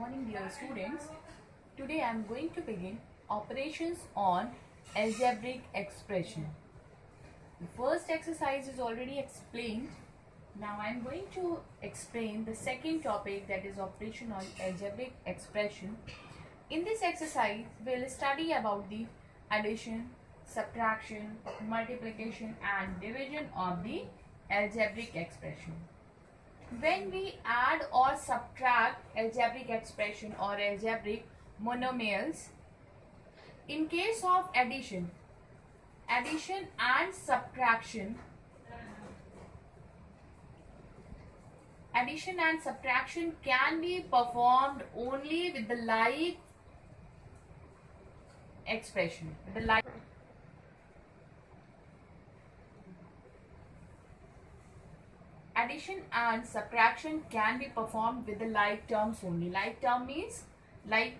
morning, dear students. Today I am going to begin operations on algebraic expression. The first exercise is already explained. Now I am going to explain the second topic, that is operation on algebraic expression. In this exercise, we will study about the addition, subtraction, multiplication and division of the algebraic expression. When we add or subtract algebraic expression or algebraic monomials, in case of addition and subtraction can be performed only with the like expression, Addition and subtraction can be performed with the like terms only. Like term means like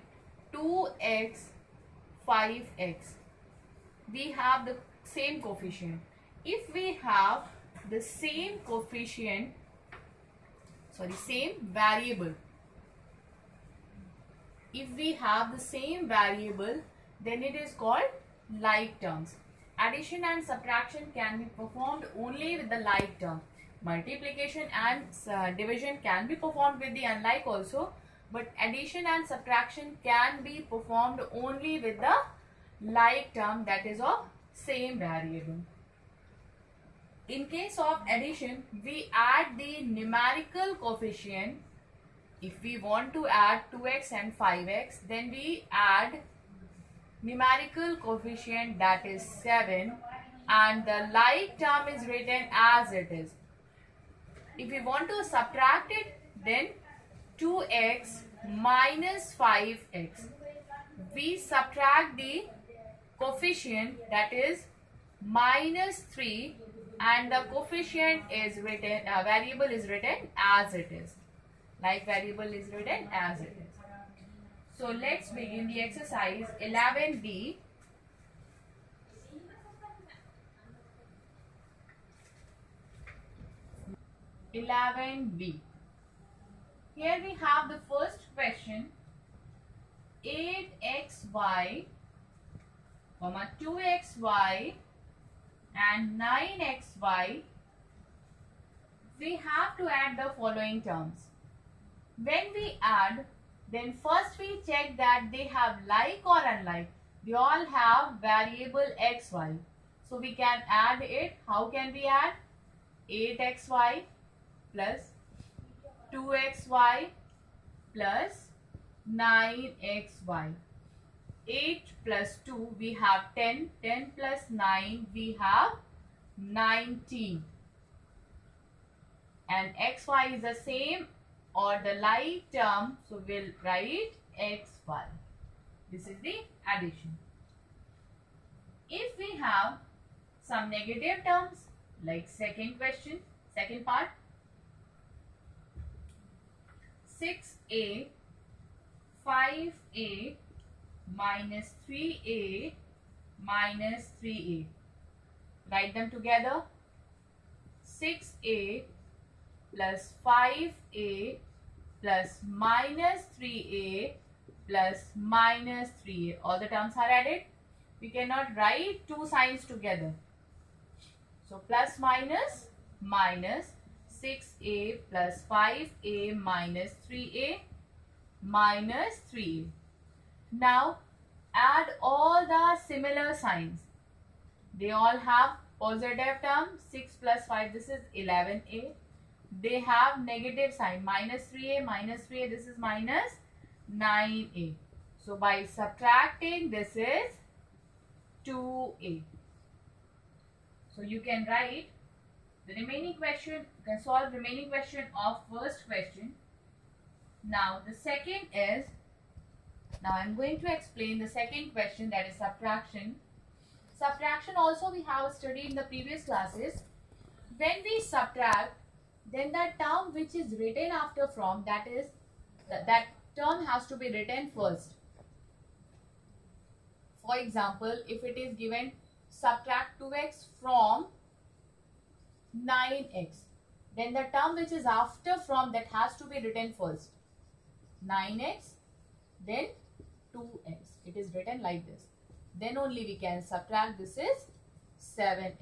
2x, 5x. We have the same coefficient. If we have the same coefficient, same variable. If we have the same variable, then it is called like terms. Addition and subtraction can be performed only with the like term. Multiplication and division can be performed with the unlike also, but addition and subtraction can be performed only with the like term, that is of same variable. In case of addition, we add the numerical coefficient. If we want to add 2x and 5x, then we add numerical coefficient, that is 7, and the like term is written as it is. If we want to subtract it, then 2x minus 5x. We subtract the coefficient, that is minus 3, and the coefficient is written, variable is written as it is. Like variable is written as it is. So let's begin the exercise 11b. Here we have the first question. 8xy, 2xy and 9xy. We have to add the following terms. When we add, then first we check that they have like or unlike. They all have variable xy. So we can add it. How can we add? 8xy plus 2xy plus 9xy. 8 plus 2 we have 10. 10 plus 9 we have 19. And xy is the same or the like term, so we'll write xy. This is the addition. If we have some negative terms, like second question, second part, 6a, 5a minus 3a minus 3a. Write them together. 6a plus 5a plus minus 3a plus minus 3a. All the terms are added. We cannot write two signs together. So plus minus minus 6a plus 5a minus 3a minus 3a. Now add all the similar signs. They all have positive term. 6 plus 5, this is 11a. They have negative sign, minus 3a, this is minus 9a. So by subtracting, this is 2a. So you can write the remaining question, you can solve remaining question of first question. Now the second is, now I am going to explain the second question, that is subtraction. Subtraction also we have studied in the previous classes. When we subtract, then the term which is written after from, that is, that term has to be written first. For example, if it is given subtract 2x from 9x, then the term which is after from, that has to be written first. 9x, then 2x. It is written like this. Then only we can subtract. This is 7x.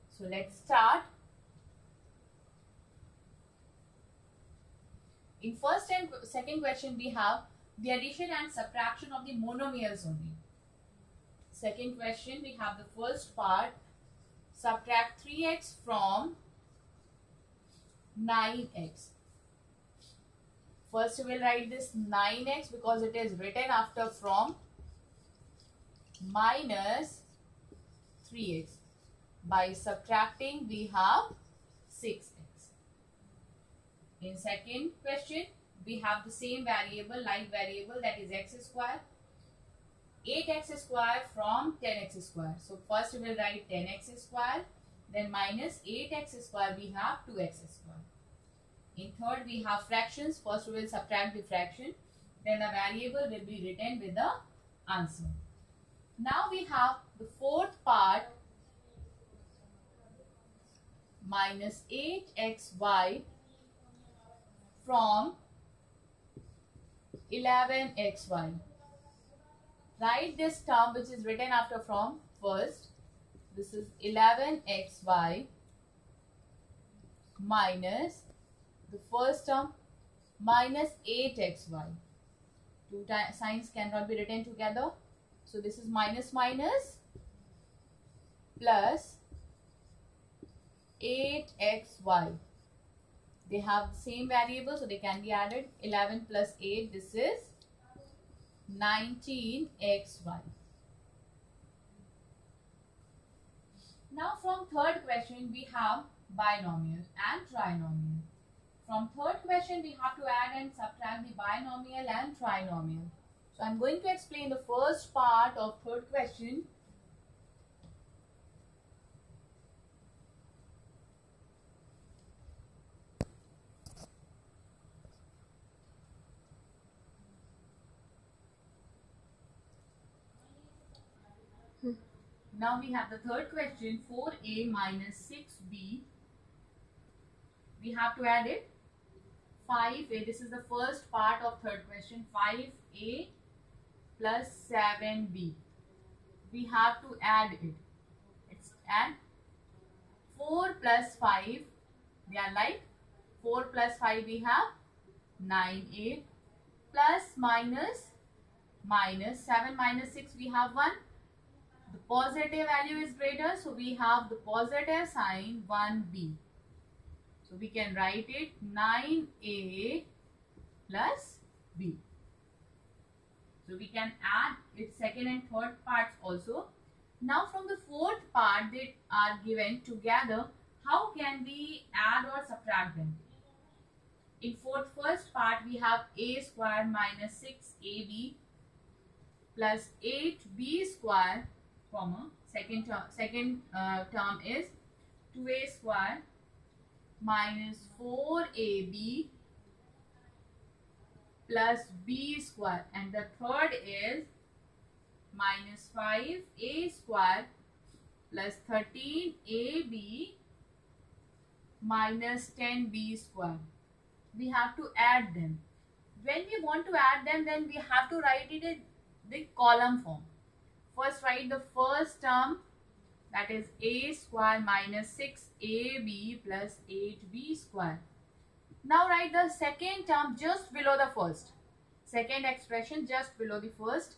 So let's start. In first and second question, we have the addition and subtraction of the monomials only. Second question, we have the first part. Subtract 3x from 9x. First we will write this 9x because it is written after from minus 3x. By subtracting we have 6x. In second question, we have the same variable, like variable, that is x square. 8x square from 10x square. So first we will write 10x square, then minus 8x square we have 2x square. In third we have fractions. First we will subtract the fraction, then the variable will be written with the answer. Now we have the fourth part, minus 8xy from 11xy. Write this term which is written after from first. This is 11xy minus the first term minus 8xy. Two signs cannot be written together. So this is minus minus plus 8xy. They have the same variable, so they can be added. 11 plus 8, this is 19xy. Now from third question we have binomial and trinomial. From third question we have to add and subtract the binomial and trinomial. So I am going to explain the first part of third question. Now we have the third question, 4a minus 6b. We have to add it. 5a, this is the first part of third question, 5a plus 7b. We have to add it. It's add 4 plus 5, they are like 4 plus 5 we have 9a plus minus 7 minus 6 we have 1. The positive value is greater, so we have the positive sign 1b. So we can write it 9a plus b. So we can add its second and third parts also. Now from the fourth part, they are given together. How can we add or subtract them? In first part we have a square minus 6ab plus 8b square, comma, second term is 2a square minus 4ab plus b square, and the third is minus 5a square plus 13ab minus 10b square. We have to add them. When we want to add them, then we have to write it in the column form. First write the first term, that is a square minus 6ab plus 8b square. Now write the second term just below the first. Second expression just below the first.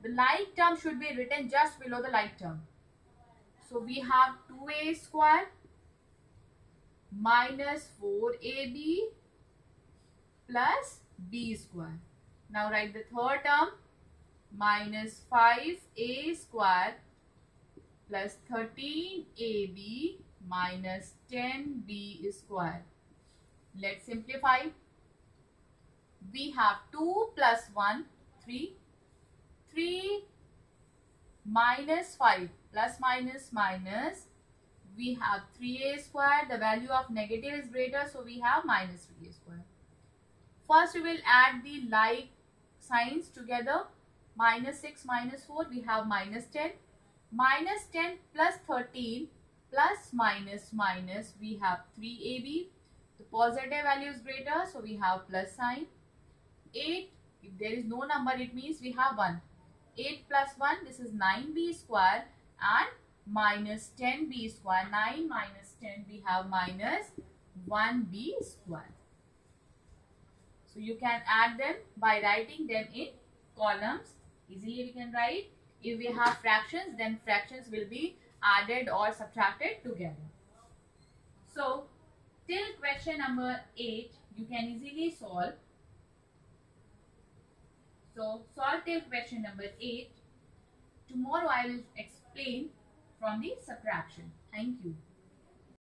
The like term should be written just below the like term. So we have 2a square minus 4ab plus b square. Now write the third term, minus 5a square plus 13ab minus 10b square. Let's simplify. We have 2 plus 1, 3. 3 minus 5 plus minus minus. We have 3a square. The value of negative is greater, so we have minus 3a square. First we will add the like signs together. Minus 6 minus 4, we have minus 10. Minus 10 plus 13 plus minus minus, we have 3ab. The positive value is greater, so we have plus sign. 8, if there is no number, it means we have 1. 8 plus 1, this is 9b square, and minus 10b square. 9 minus 10, we have minus 1b square. So you can add them by writing them in columns. Easily we can write. If we have fractions, then fractions will be added or subtracted together. So till question number 8, you can easily solve. So solve till question number 8. Tomorrow I will explain from the subtraction. Thank you.